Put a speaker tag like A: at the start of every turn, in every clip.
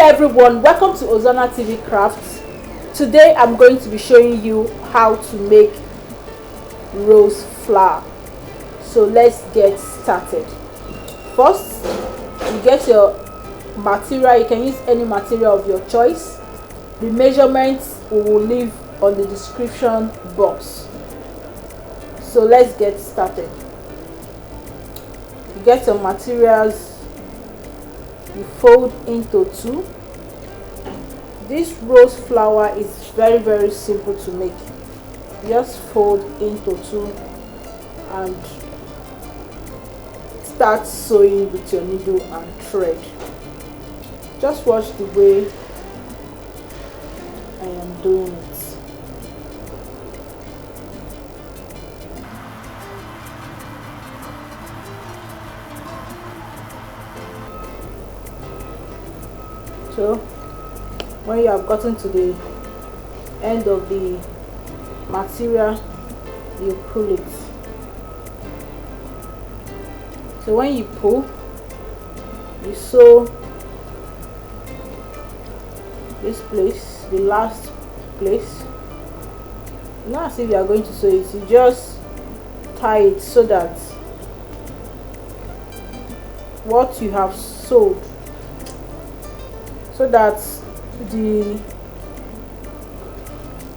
A: everyone, welcome to Ozona TV Crafts. Today I'm going to be showing you how to make rose flower. So let's get started. First, you get your material. You can use any material of your choice. The measurements we will leave on the description box. So let's get started. You get your materials, you fold into two. This rose flower is very simple to make. Just fold into two and start sewing with your needle and thread. Just watch the way I am doing it. So when you have gotten to the end of the material, you pull it. So when you pull, you sew this place, the last place. Not as if you are going to sew it, you just tie it so that what you have sewed, so that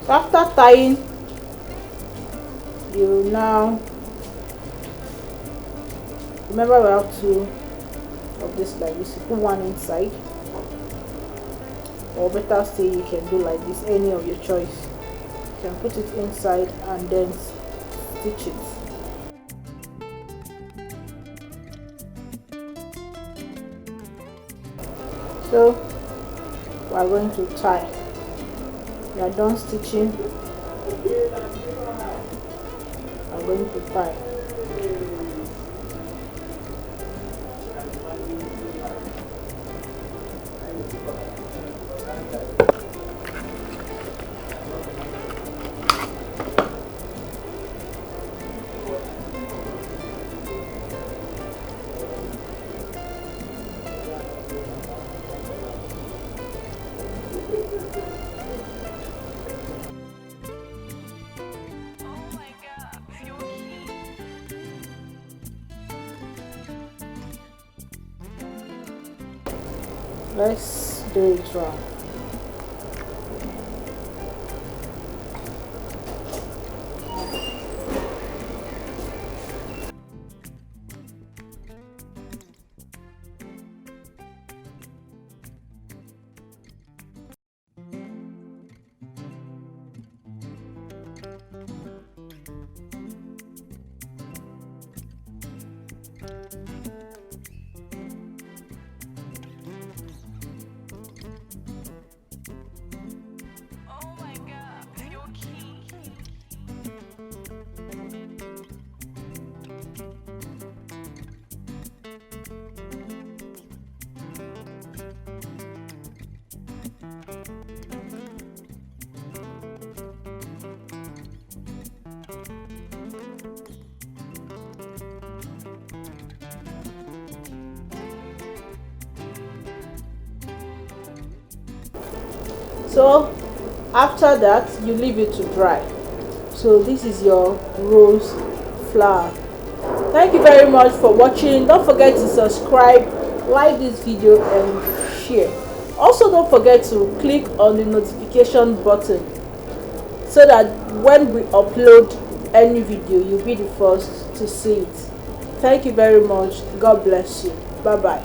A: after tying, you now remember we have two of this like this. You put one inside, or better still, you can do like this, any of your choice. You can put it inside and then stitch it. So we are going to tie. We are done stitching. I'm going to tie. Let's do it wrong. So after that, you leave it to dry. So this is your rose flower. Thank you very much for watching. Don't forget to subscribe, like this video and share. Also don't forget to click on the notification button so that when we upload any video, you'll be the first to see it. Thank you very much. God bless you. Bye bye.